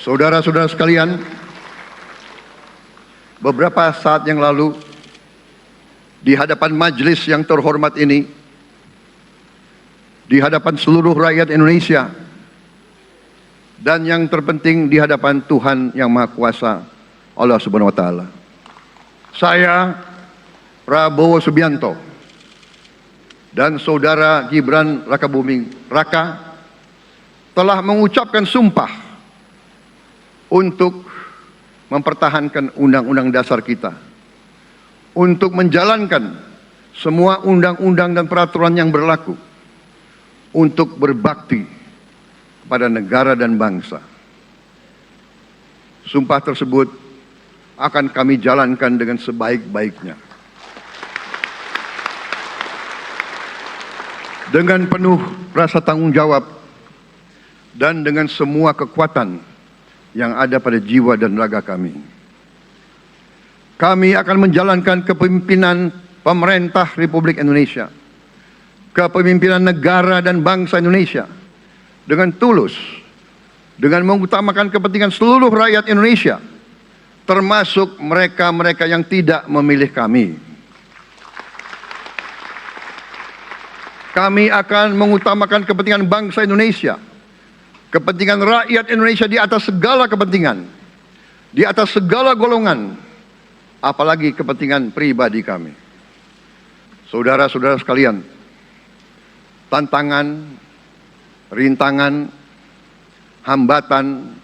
Saudara-saudara sekalian, beberapa saat yang lalu di hadapan majelis yang terhormat ini, di hadapan seluruh rakyat Indonesia, dan yang terpenting di hadapan Tuhan Yang Maha Kuasa, Allah Subhanahu wa Ta'ala, saya Prabowo Subianto dan saudara Gibran Rakabuming Raka telah mengucapkan sumpah untuk mempertahankan undang-undang dasar kita, untuk menjalankan semua undang-undang dan peraturan yang berlaku, untuk berbakti pada negara dan bangsa. Sumpah tersebut akan kami jalankan dengan sebaik-baiknya, dengan penuh rasa tanggung jawab dan dengan semua kekuatan yang ada pada jiwa dan raga kami. Kami akan menjalankan kepemimpinan pemerintah Republik Indonesia, kepemimpinan negara dan bangsa Indonesia dengan tulus, dengan mengutamakan kepentingan seluruh rakyat Indonesia, termasuk mereka-mereka yang tidak memilih kami. Kami akan mengutamakan kepentingan bangsa Indonesia, kepentingan rakyat Indonesia di atas segala kepentingan, di atas segala golongan, apalagi kepentingan pribadi kami. Saudara-saudara sekalian, tantangan, rintangan, hambatan,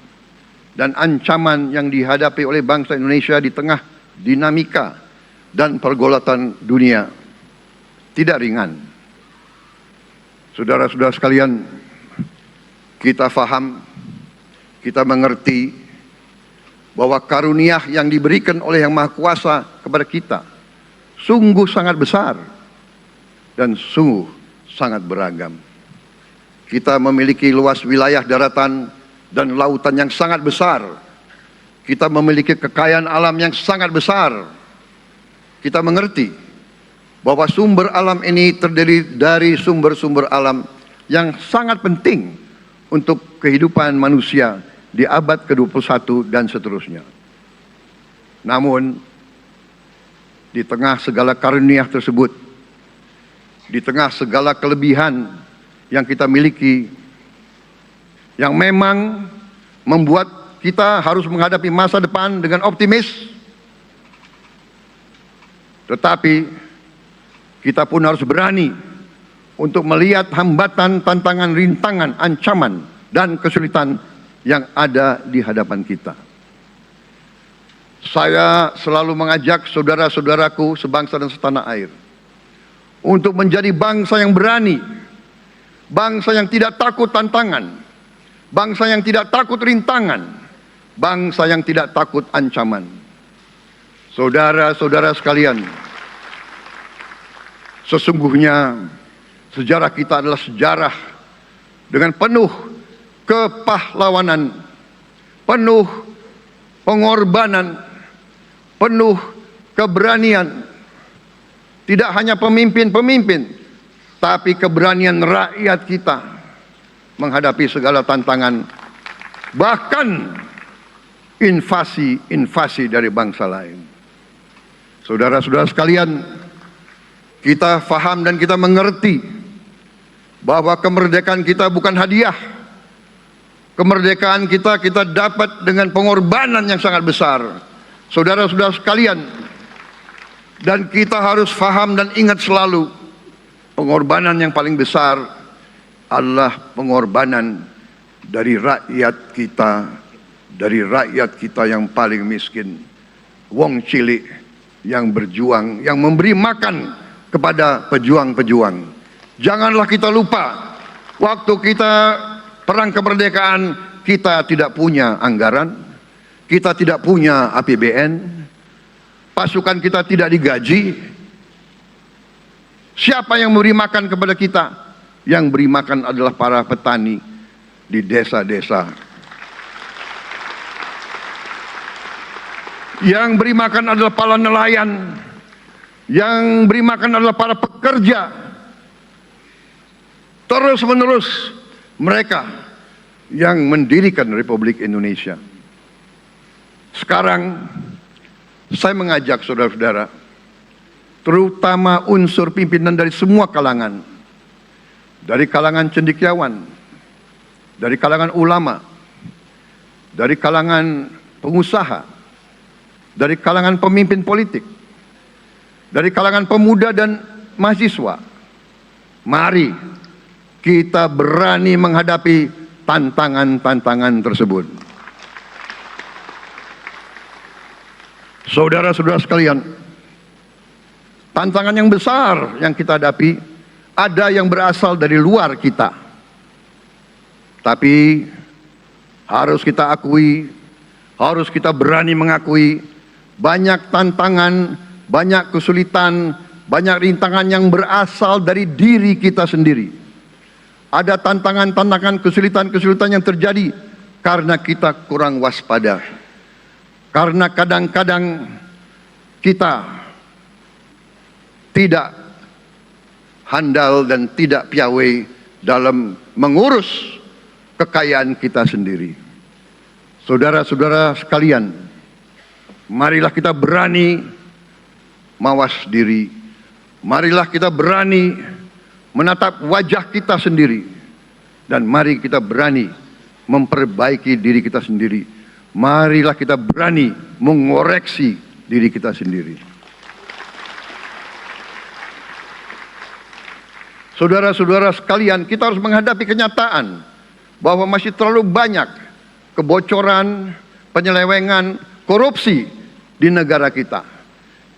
dan ancaman yang dihadapi oleh bangsa Indonesia di tengah dinamika dan pergolatan dunia tidak ringan. Saudara-saudara sekalian, kita faham, kita mengerti bahwa karunia yang diberikan oleh Yang Maha Kuasa kepada kita sungguh sangat besar dan sungguh sangat beragam. Kita memiliki luas wilayah daratan dan lautan yang sangat besar. Kita memiliki kekayaan alam yang sangat besar. Kita mengerti bahwa sumber alam ini terdiri dari sumber-sumber alam yang sangat penting untuk kehidupan manusia di abad ke-21 dan seterusnya. Namun, di tengah segala karunia tersebut, di tengah segala kelebihan yang kita miliki, yang memang membuat kita harus menghadapi masa depan dengan optimis, tetapi kita pun harus berani untuk melihat hambatan, tantangan, rintangan, ancaman, dan kesulitan yang ada di hadapan kita. Saya selalu mengajak saudara-saudaraku sebangsa dan setanah air untuk menjadi bangsa yang berani, bangsa yang tidak takut tantangan, bangsa yang tidak takut rintangan, bangsa yang tidak takut ancaman. Saudara-saudara sekalian, sesungguhnya sejarah kita adalah sejarah dengan penuh kepahlawanan, penuh pengorbanan, penuh keberanian. Tidak hanya pemimpin-pemimpin, tapi keberanian rakyat kita menghadapi segala tantangan, bahkan invasi-invasi dari bangsa lain. Saudara-saudara sekalian, kita faham dan kita mengerti bahwa kemerdekaan kita bukan hadiah. Kemerdekaan kita dapat dengan pengorbanan yang sangat besar. Saudara-saudara sekalian, dan kita harus faham dan ingat selalu, pengorbanan yang paling besar adalah pengorbanan dari rakyat kita yang paling miskin, wong cilik yang berjuang, yang memberi makan kepada pejuang-pejuang. Janganlah kita lupa, waktu kita perang kemerdekaan, kita tidak punya anggaran, kita tidak punya APBN, pasukan kita tidak digaji. Siapa yang memberi makan kepada kita? Yang beri makan adalah para petani di desa-desa. Yang beri makan adalah para nelayan. Yang beri makan adalah para pekerja. Terus menerus mereka yang mendirikan Republik Indonesia. Sekarang saya mengajak saudara-saudara, terutama unsur pimpinan dari semua kalangan, dari kalangan cendekiawan, dari kalangan ulama, dari kalangan pengusaha, dari kalangan pemimpin politik, dari kalangan pemuda dan mahasiswa. Mari kita berani menghadapi tantangan-tantangan tersebut. Saudara-saudara sekalian, tantangan yang besar yang kita hadapi ada yang berasal dari luar kita. Tapi harus kita akui, harus kita berani mengakui, banyak tantangan, banyak kesulitan, banyak rintangan yang berasal dari diri kita sendiri. Ada tantangan-tantangan, kesulitan-kesulitan yang terjadi karena kita kurang waspada. Karena kadang-kadang kita tidak handal dan tidak piawai dalam mengurus kekayaan kita sendiri. Saudara-saudara sekalian, marilah kita berani mawas diri. Marilah kita berani menatap wajah kita sendiri. Dan mari kita berani memperbaiki diri kita sendiri. Marilah kita berani mengoreksi diri kita sendiri. Saudara-saudara sekalian, kita harus menghadapi kenyataan bahwa masih terlalu banyak kebocoran, penyelewengan, korupsi di negara kita.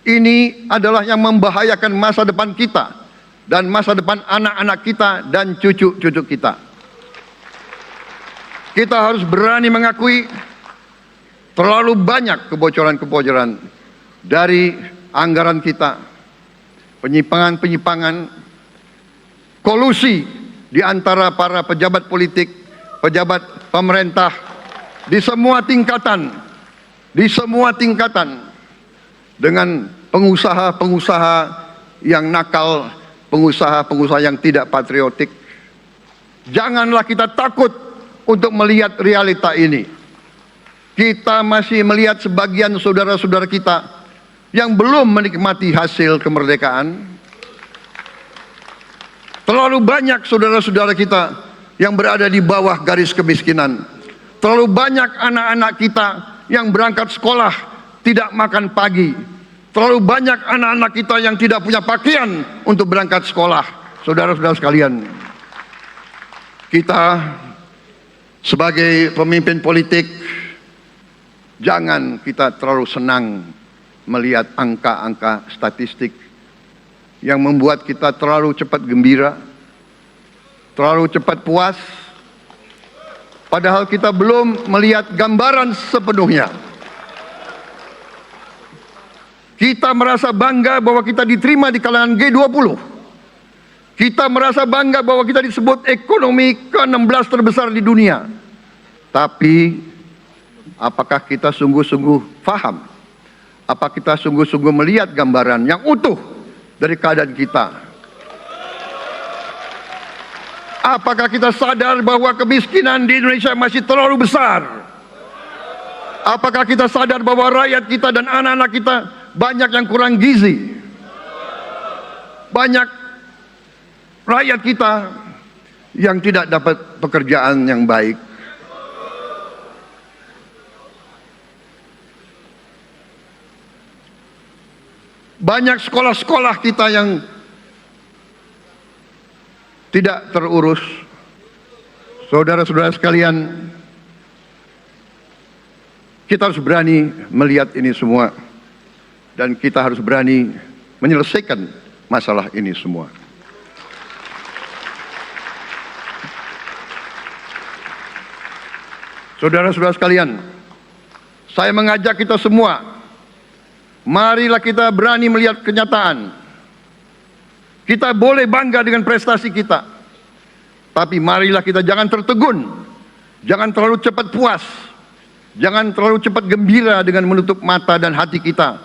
Ini adalah yang membahayakan masa depan kita dan masa depan anak-anak kita dan cucu-cucu kita. Kita harus berani mengakui terlalu banyak kebocoran-kebocoran dari anggaran kita, penyimpangan-penyimpangan, kolusi di antara para pejabat politik, pejabat pemerintah di semua tingkatan, dengan pengusaha-pengusaha yang nakal, pengusaha-pengusaha yang tidak patriotik. Janganlah kita takut untuk melihat realita ini. Kita masih melihat sebagian saudara-saudara kita yang belum menikmati hasil kemerdekaan. Terlalu banyak saudara-saudara kita yang berada di bawah garis kemiskinan. Terlalu banyak anak-anak kita yang berangkat sekolah tidak makan pagi. Terlalu banyak anak-anak kita yang tidak punya pakaian untuk berangkat sekolah. Saudara-saudara sekalian, kita sebagai pemimpin politik, jangan kita terlalu senang melihat angka-angka statistik yang membuat kita terlalu cepat gembira, terlalu cepat puas, padahal kita belum melihat gambaran sepenuhnya. Kita merasa bangga bahwa kita diterima di kalangan G20. Kita merasa bangga bahwa kita disebut ekonomi ke-16 terbesar di dunia. Tapi apakah kita sungguh-sungguh paham? Apa kita sungguh-sungguh melihat gambaran yang utuh dari keadaan kita? Apakah kita sadar bahwa kemiskinan di Indonesia masih terlalu besar? Apakah kita sadar bahwa rakyat kita dan anak-anak kita banyak yang kurang gizi? Banyak rakyat kita yang tidak dapat pekerjaan yang baik. Banyak sekolah-sekolah kita yang tidak terurus. Saudara-saudara sekalian, kita harus berani melihat ini semua. Dan kita harus berani menyelesaikan masalah ini semua. Saudara-saudara sekalian, saya mengajak kita semua, marilah kita berani melihat kenyataan. Kita boleh bangga dengan prestasi kita, tapi marilah kita jangan tertegun, jangan terlalu cepat puas, jangan terlalu cepat gembira dengan menutup mata dan hati kita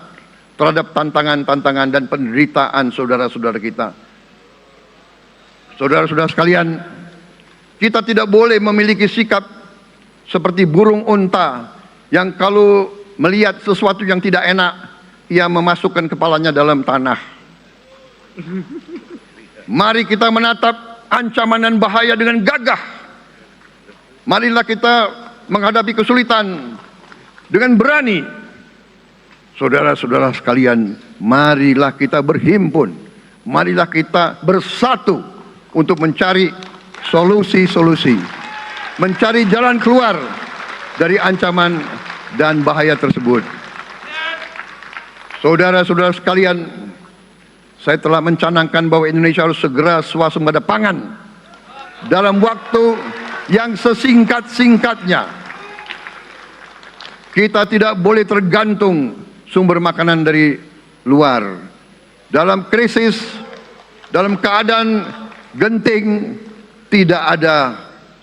terhadap tantangan-tantangan dan penderitaan saudara-saudara kita. Saudara-saudara sekalian, kita tidak boleh memiliki sikap seperti burung unta yang kalau melihat sesuatu yang tidak enak, ia memasukkan kepalanya dalam tanah. Mari kita menatap ancaman dan bahaya dengan gagah. Marilah kita menghadapi kesulitan dengan berani. Saudara-saudara sekalian, marilah kita berhimpun. Marilah kita bersatu untuk mencari solusi-solusi, mencari jalan keluar dari ancaman dan bahaya tersebut. Saudara-saudara sekalian, saya telah mencanangkan bahwa Indonesia harus segera swasembada pangan dalam waktu yang sesingkat-singkatnya. Kita tidak boleh tergantung sumber makanan dari luar. Dalam krisis, dalam keadaan genting, tidak ada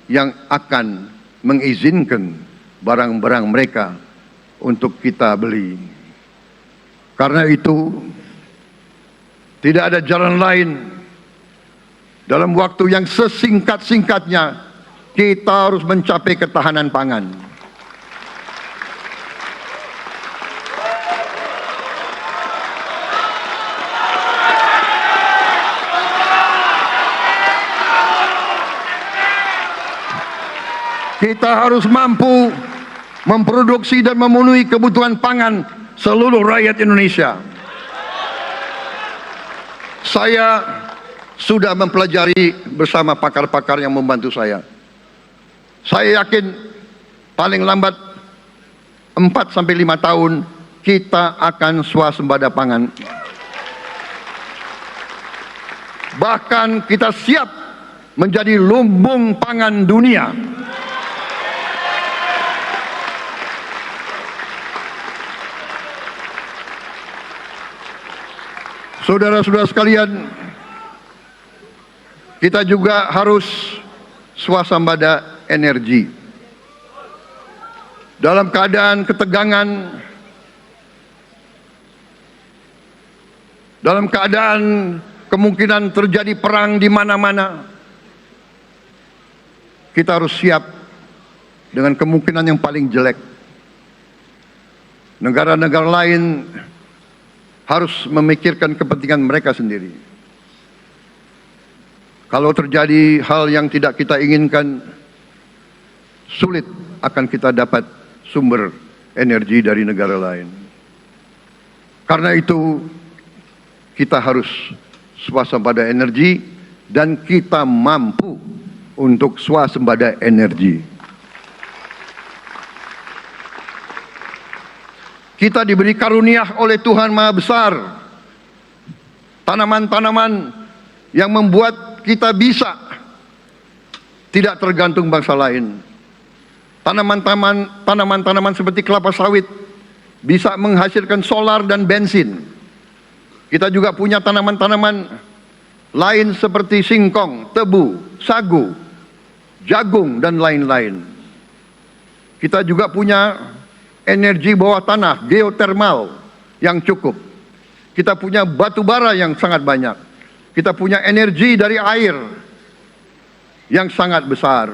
yang akan mengizinkan barang-barang mereka untuk kita beli. Karena itu, tidak ada jalan lain. Dalam waktu yang sesingkat-singkatnya, kita harus mencapai ketahanan pangan. Kita harus mampu memproduksi dan memenuhi kebutuhan pangan seluruh rakyat Indonesia. Saya sudah mempelajari bersama pakar-pakar yang membantu saya. Saya yakin paling lambat 4 sampai 5 tahun kita akan swasembada pangan. Bahkan kita siap menjadi lumbung pangan dunia. Saudara-saudara sekalian, kita juga harus swasembada energi. Dalam keadaan ketegangan, dalam keadaan kemungkinan terjadi perang di mana-mana, kita harus siap dengan kemungkinan yang paling jelek. Negara-negara lain harus memikirkan kepentingan mereka sendiri. Kalau terjadi hal yang tidak kita inginkan, sulit akan kita dapat sumber energi dari negara lain. Karena itu, kita harus swasembada energi dan kita mampu untuk swasembada energi. Kita diberi karunia oleh Tuhan Maha Besar. Tanaman-tanaman yang membuat kita bisa tidak tergantung bangsa lain. Tanaman-tanaman seperti kelapa sawit bisa menghasilkan solar dan bensin. Kita juga punya tanaman-tanaman lain seperti singkong, tebu, sagu, jagung, dan lain-lain. Kita juga punya energi bawah tanah, geotermal yang cukup. Kita punya batu bara yang sangat banyak. Kita punya energi dari air yang sangat besar.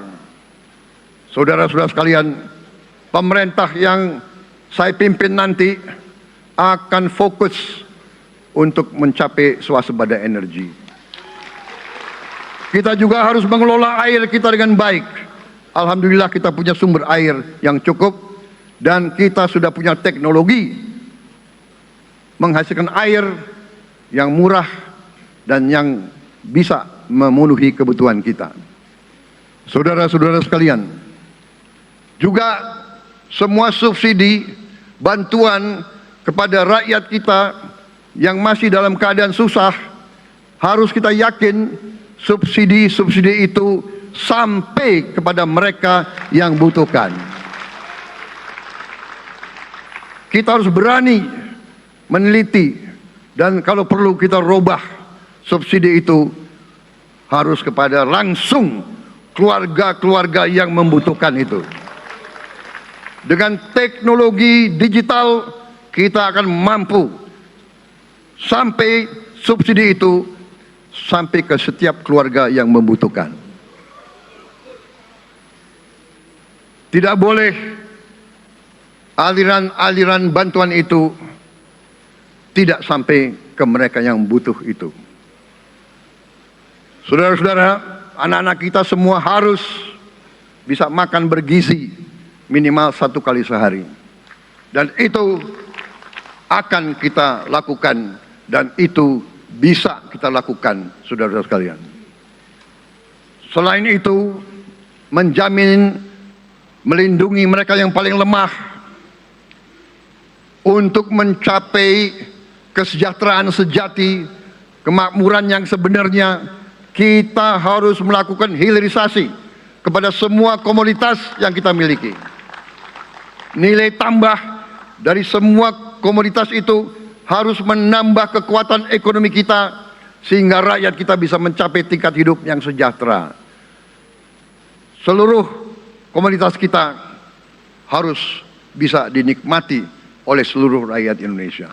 Saudara-saudara sekalian, pemerintah yang saya pimpin nanti akan fokus untuk mencapai swasembada energi. Kita juga harus mengelola air kita dengan baik. Alhamdulillah kita punya sumber air yang cukup. Dan kita sudah punya teknologi menghasilkan air yang murah dan yang bisa memenuhi kebutuhan kita. Saudara-saudara sekalian, juga semua subsidi, bantuan kepada rakyat kita yang masih dalam keadaan susah, harus kita yakin subsidi-subsidi itu sampai kepada mereka yang butuhkan. Kita harus berani meneliti dan kalau perlu kita robah subsidi itu harus kepada langsung keluarga-keluarga yang membutuhkan itu. Dengan teknologi digital kita akan mampu sampai subsidi itu sampai ke setiap keluarga yang membutuhkan. Tidak boleh aliran-aliran bantuan itu tidak sampai ke mereka yang butuh itu. Saudara-saudara, anak-anak kita semua harus bisa makan bergizi minimal 1 kali sehari. Dan itu akan kita lakukan, dan itu bisa kita lakukan, saudara-saudara sekalian. Selain itu, menjamin, melindungi mereka yang paling lemah untuk mencapai kesejahteraan sejati, kemakmuran yang sebenarnya, kita harus melakukan hilirisasi kepada semua komoditas yang kita miliki. Nilai tambah dari semua komoditas itu harus menambah kekuatan ekonomi kita sehingga rakyat kita bisa mencapai tingkat hidup yang sejahtera. Seluruh komoditas kita harus bisa dinikmati oleh seluruh rakyat Indonesia.